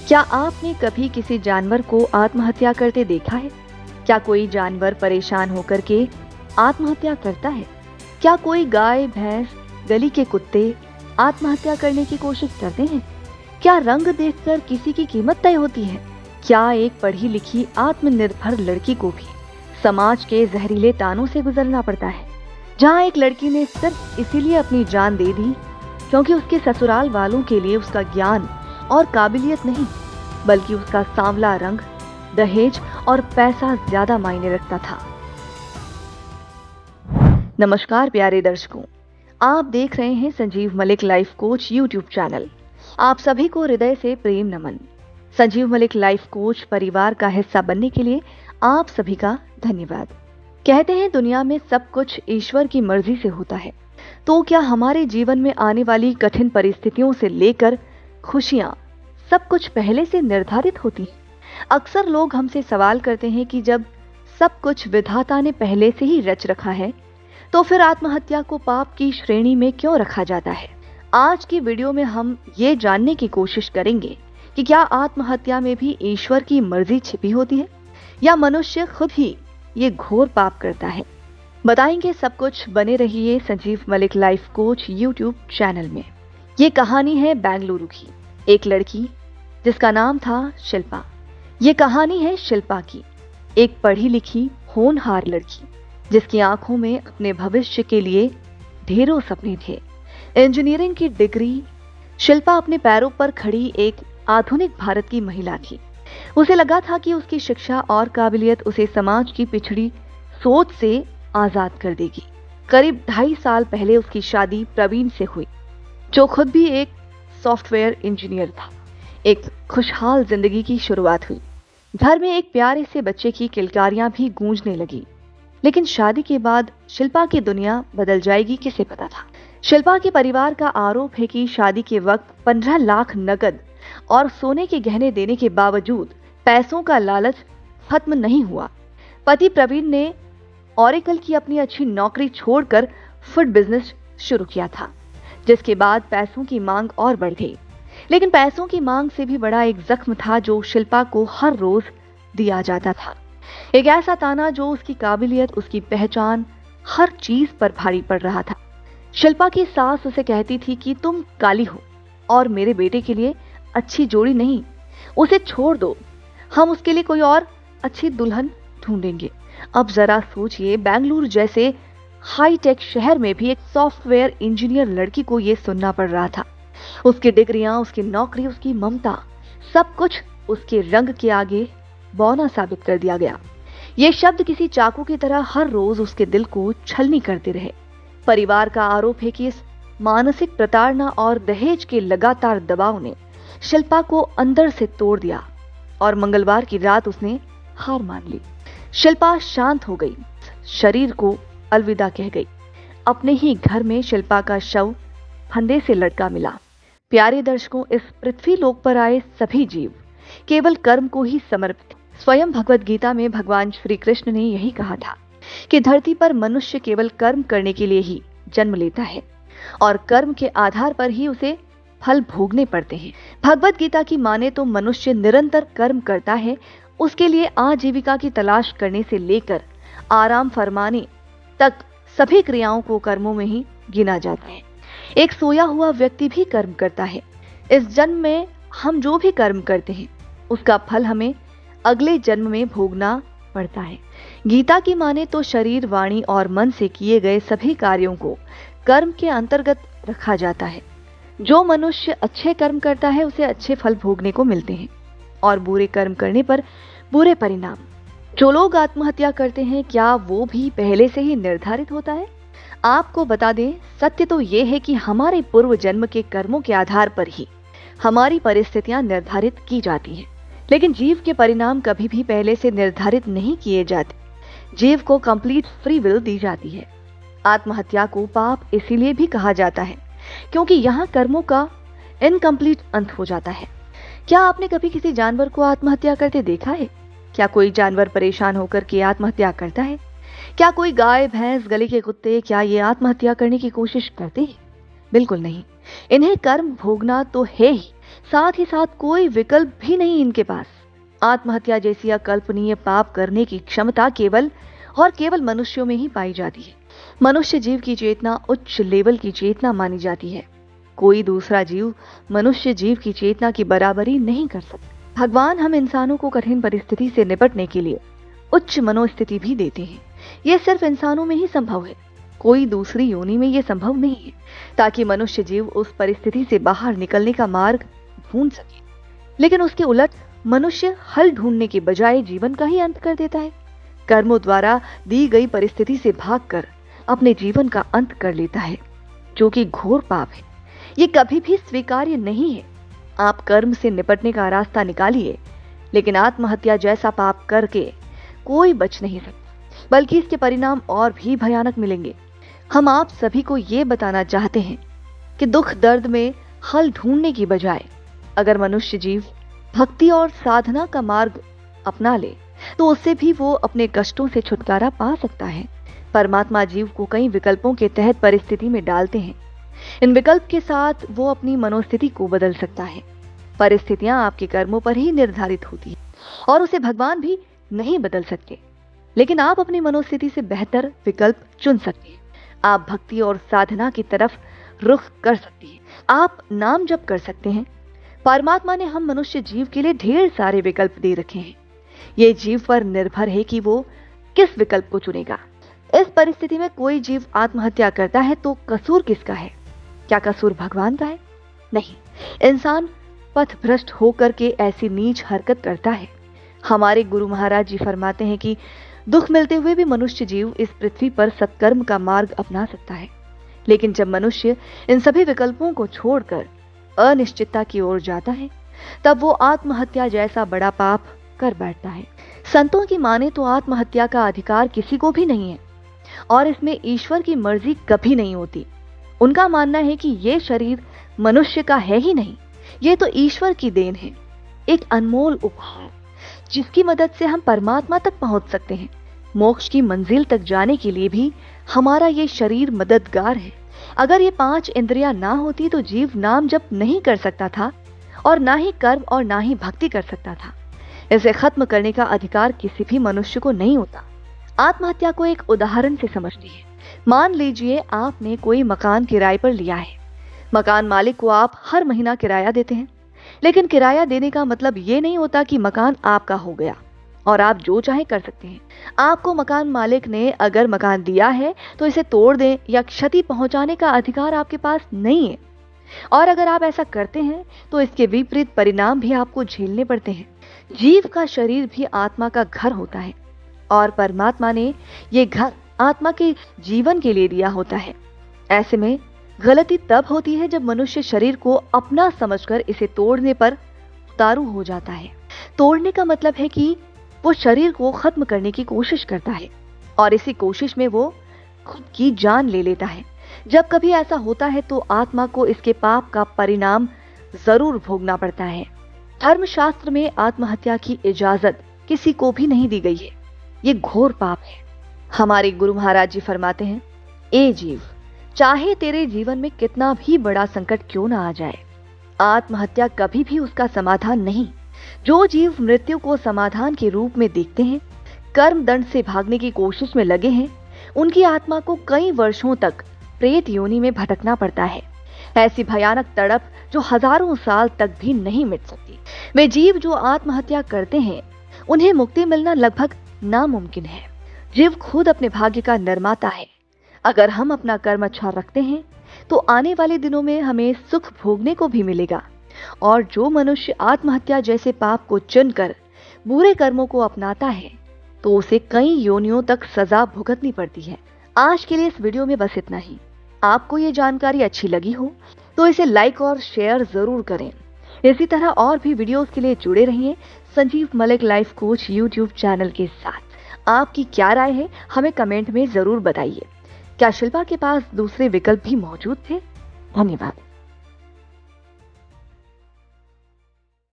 क्या आपने कभी किसी जानवर को आत्महत्या करते देखा है? क्या कोई जानवर परेशान होकर के आत्महत्या करता है? क्या कोई गाय, भैंस, गली के कुत्ते आत्महत्या करने की कोशिश करते हैं? क्या रंग देखकर किसी की कीमत तय होती है? क्या एक पढ़ी लिखी आत्मनिर्भर लड़की को भी समाज के जहरीले तानों से गुजरना पड़ता है? जहां एक लड़की ने सिर्फ इसीलिए अपनी जान दे दी क्योंकि उसके ससुराल वालों के लिए उसका ज्ञान और काबिलियत नहीं, बल्कि उसका सांवला रंग, दहेज और पैसा ज्यादा मायने रखता था। नमस्कार प्यारे दर्शकों, आप देख रहे हैं Sanjeev Malik life coach YouTube channel. आप सभी को हृदय से प्रेम नमन। संजीव मलिक लाइफ कोच परिवार का हिस्सा बनने के लिए आप सभी का धन्यवाद। कहते हैं दुनिया में सब कुछ ईश्वर की मर्जी से होता है, तो क्या हमारे जीवन में आने वाली कठिन परिस्थितियों से लेकर खुशियां सब कुछ पहले से निर्धारित होती हैं? अक्सर लोग हमसे सवाल करते हैं कि जब सब कुछ विधाता ने पहले से ही रच रखा है, तो फिर आत्महत्या को पाप की श्रेणी में क्यों रखा जाता है? आज की वीडियो में हम ये जानने की कोशिश करेंगे कि क्या आत्महत्या में भी ईश्वर की मर्जी छिपी होती है या मनुष्य खुद ही ये घोर पाप करता है। बताएंगे सब कुछ, बने रहिए Sanjeev Malik life coach YouTube channel में। ये कहानी है बेंगलुरु की एक लड़की जिसका नाम था शिल्पा। ये कहानी है शिल्पा की, एक पढ़ी लिखी होनहार लड़की जिसकी आंखों में अपने भविष्य के लिए ढेरों सपने थे। इंजीनियरिंग की डिग्री, शिल्पा अपने पैरों पर खड़ी एक आधुनिक भारत की महिला थी। उसे लगा था कि उसकी शिक्षा और काबिलियत उसे समाज की पिछड़ी सोच से आजाद कर देगी। करीब 2.5 साल पहले उसकी शादी प्रवीण से हुई, जो खुद भी एक सॉफ्टवेयर इंजीनियर था। एक खुशहाल जिंदगी की शुरुआत हुई। घर में एक प्यारे से बच्चे की किलकारियां भी गूंजने लगी। लेकिन शादी के बाद शिल्पा की दुनिया बदल जाएगी किसे पता था। शिल्पा के परिवार का आरोप है कि शादी के वक्त 15 लाख नकद और सोने के गहने देने के बावजूद पैसों का लालच खत्म नहीं हुआ। पति प्रवीण ने ओरेकल की अपनी अच्छी नौकरी छोड़कर फूड बिजनेस शुरू किया था, जिसके बाद पैसों की मांग और बढ़ गई। लेकिन पैसों की मांग से भी बड़ा एक जख्म था जो शिल्पा को हर रोज दिया जाता था। एक ऐसा ताना जो उसकी काबिलियत, उसकी पहचान, हर चीज पर भारी पड़ रहा था। शिल्पा की सास उसे कहती थी कि तुम काली हो और मेरे बेटे के लिए अच्छी जोड़ी नहीं, उसे छोड़ दो, हम उसके लिए कोई और अच्छी दुल्हन ढूंढेंगे। अब जरा सोचिए, बेंगलुरु जैसे हाईटेक शहर में भी एक सॉफ्टवेयर इंजीनियर लड़की को यह सुनना पड़ रहा था। उसकी डिग्रियां, उसकी नौकरी, उसकी ममता, सब कुछ उसके रंग के आगे बौना साबित कर दिया गया। ये शब्द किसी चाकू की तरह हर रोज उसके दिल को छलनी करते रहे। परिवार का आरोप है कि इस मानसिक प्रताड़ना और दहेज के लगातार दबाव ने शिल्पा को अंदर से तोड़ दिया और मंगलवार की रात उसने हार मान ली। शिल्पा शांत हो गई, शरीर को अलविदा कह गई। अपने ही घर में शिल्पा का शव फंदे से लटका मिला। प्यारे दर्शकों, इस पृथ्वी लोक पर आए सभी जीव केवल कर्म को ही समर्पित। स्वयं भगवत गीता में भगवान श्री कृष्ण ने यही कहा था कि धरती पर मनुष्य केवल कर्म करने के लिए ही जन्म लेता है और कर्म के आधार पर ही उसे फल भोगने पड़ते हैं। भगवत गीता की माने तो मनुष्य निरंतर कर्म करता है। उसके लिए आजीविका की तलाश करने से लेकर आराम फरमाने तक सभी क्रियाओं को कर्मों में ही गिना जाता है। एक सोया हुआ व्यक्ति भी कर्म करता है। इस जन्म में हम जो भी कर्म करते हैं उसका फल हमें अगले जन्म में भोगना पड़ता है। गीता की माने तो शरीर, वाणी और मन से किए गए सभी कार्यों को कर्म के अंतर्गत रखा जाता है। जो मनुष्य अच्छे कर्म करता है उसे अच्छे फल भोगने को मिलते हैं और बुरे कर्म करने पर बुरे परिणाम। जो लोग आत्महत्या करते हैं, क्या वो भी पहले से ही निर्धारित होता है? आपको बता दें, सत्य तो ये है कि हमारे पूर्व जन्म के कर्मों के आधार पर ही हमारी परिस्थितियां निर्धारित की जाती हैं। लेकिन जीव के परिणाम कभी भी पहले से निर्धारित नहीं किए जाते। जीव को कंप्लीट फ्री विल दी जाती है। आत्महत्या को पाप इसीलिए भी कहा जाता है क्योंकि यहाँ कर्मों का इनकम्प्लीट अंत हो जाता है। क्या आपने कभी किसी जानवर को आत्महत्या करते देखा है? क्या कोई जानवर परेशान होकर के आत्महत्या करता है? क्या कोई गाय, भैंस, गली के कुत्ते क्या ये आत्महत्या करने की कोशिश करते हैं? बिल्कुल नहीं। इन्हें कर्म भोगना तो है ही, साथ ही साथ कोई विकल्प भी नहीं इनके पास। आत्महत्या जैसी अकल्पनीय पाप करने की क्षमता केवल और केवल मनुष्यों में ही पाई जाती है। मनुष्य जीव की चेतना उच्च लेवल की चेतना मानी जाती है। कोई दूसरा जीव मनुष्य जीव की चेतना की बराबरी नहीं कर सकता। भगवान हम इंसानों को कठिन परिस्थिति से निपटने के लिए उच्च मनोस्थिति भी देते हैं। यह सिर्फ इंसानों में ही संभव है, कोई दूसरी योनि में यह संभव नहीं है, ताकि मनुष्य जीव उस परिस्थिति से बाहर निकलने का मार्ग ढूंढ सके। लेकिन उसके उलट मनुष्य हल ढूंढने के बजाय जीवन का ही अंत कर देता है। कर्मों द्वारा दी गई परिस्थिति से भागकर अपने जीवन का अंत कर लेता है, जो कि घोर पाप है। ये कभी भी स्वीकार्य नहीं है। आप कर्म से निपटने का रास्ता निकालिए, लेकिन आत्महत्या जैसा पाप करके कोई बच नहीं सकता, बल्कि इसके परिणाम और भी भयानक मिलेंगे। हम आप सभी को ये बताना चाहते हैं कि दुख दर्द में हल ढूंढने की बजाय अगर मनुष्य जीव भक्ति और साधना का मार्ग अपना ले तो उससे भी वो अपने कष्टों से छुटकारा पा सकता है। परमात्मा जीव को कई विकल्पों के तहत परिस्थिति में डालते हैं। इन विकल्प के साथ वो अपनी मनोस्थिति को बदल सकता है। परिस्थितियां आपके कर्मों पर ही निर्धारित होती हैं और उसे भगवान भी नहीं बदल सकते, लेकिन आप अपनी मनोस्थिति से बेहतर विकल्प चुन सकते हैं। आप भक्ति और साधना की तरफ रुख कर सकते हैं। आप नाम जप कर सकते हैं। परमात्मा ने हम मनुष्य जीव के लिए ढेर सारे विकल्प दे रखे हैं। ये जीव पर निर्भर है कि वो किस विकल्प को चुनेगा। इस परिस्थिति में कोई जीव आत्महत्या करता है तो कसूर किसका है? क्या कसूर भगवान का है? नहीं, इंसान पथभ्रष्ट होकर के ऐसी नीच हरकत करता है। हमारे गुरु महाराज जी फरमाते हैं कि दुख मिलते हुए भी मनुष्य जीव इस पृथ्वी पर सत्कर्म का मार्ग अपना सकता है, लेकिन जब मनुष्य इन सभी विकल्पों को छोड़कर अनिश्चितता की ओर जाता है, तब वो आत्महत्या जैसा बड़ा पाप कर बैठता है। संतों की माने तो आत्महत्या का अधिकार किसी को भी नहीं है और इसमें ईश्वर की मर्जी कभी नहीं होती। उनका मानना है कि ये शरीर मनुष्य का है ही नहीं, ये तो ईश्वर की देन है, एक अनमोल उपहार, जिसकी मदद से हम परमात्मा तक पहुंच सकते हैं। मोक्ष की मंजिल तक जाने के लिए भी हमारा ये शरीर मददगार है। अगर ये 5 इंद्रियां ना होती तो जीव नाम जप नहीं कर सकता था और ना ही कर्म और ना ही भक्ति कर सकता था। इसे खत्म करने का अधिकार किसी भी मनुष्य को नहीं होता। आत्महत्या को एक उदाहरण से समझते हैं। मान लीजिए आपने कोई मकान किराए पर लिया है। मकान मालिक को आप हर महीना किराया देते हैं, लेकिन किराया देने का मतलब ये नहीं होता कि मकान आपका हो गया और आप जो चाहे कर सकते हैं। आपको मकान मालिक ने अगर मकान दिया है तो इसे तोड़ दें या क्षति पहुंचाने का अधिकार आपके पास नहीं है, और अगर आप ऐसा करते हैं तो इसके विपरीत परिणाम भी आपको झेलने पड़ते हैं। जीव का शरीर भी आत्मा का घर होता है और परमात्मा ने ये घर आत्मा के जीवन के लिए दिया होता है। ऐसे में गलती तब होती है जब मनुष्य शरीर को अपना समझकर इसे तोड़ने पर उतारू हो जाता है। तोड़ने का मतलब है कि वो शरीर को खत्म करने की कोशिश करता है और इसी कोशिश में वो खुद की जान ले लेता है। जब कभी ऐसा होता है तो आत्मा को इसके पाप का परिणाम जरूर भोगना पड़ता है। धर्मशास्त्र में आत्महत्या की इजाजत किसी को भी नहीं दी गई है। ये घोर पाप है। हमारे गुरु महाराज जी फरमाते हैं, ए जीव, चाहे तेरे जीवन में कितना भी बड़ा संकट क्यों ना आ जाए, आत्महत्या कभी भी उसका समाधान नहीं। जो जीव मृत्यु को समाधान के रूप में देखते हैं, कर्म दंड से भागने की कोशिश में लगे हैं, उनकी आत्मा को कई वर्षों तक प्रेत योनि में भटकना पड़ता है। ऐसी भयानक तड़प जो हजारों साल तक भी नहीं मिट सकती। वे जीव जो आत्महत्या करते हैं, उन्हें मुक्ति मिलना लगभग नामुमकिन है। जीव खुद अपने भाग्य का निर्माता है। अगर हम अपना कर्म अच्छा रखते हैं तो आने वाले दिनों में हमें सुख भोगने को भी मिलेगा, और जो मनुष्य आत्महत्या जैसे पाप को चुनकर बुरे कर्मों को अपनाता है तो उसे कई योनियों तक सजा भुगतनी पड़ती है। आज के लिए इस वीडियो में बस इतना ही। आपको ये जानकारी अच्छी लगी हो तो इसे लाइक और शेयर जरूर करें। इसी तरह और भी वीडियोस के लिए जुड़े रहिए Sanjeev Malik life coach YouTube channel के साथ। आपकी क्या राय है हमें कमेंट में जरूर बताइए। क्या शिल्पा के पास दूसरे विकल्प भी मौजूद थे? धन्यवाद।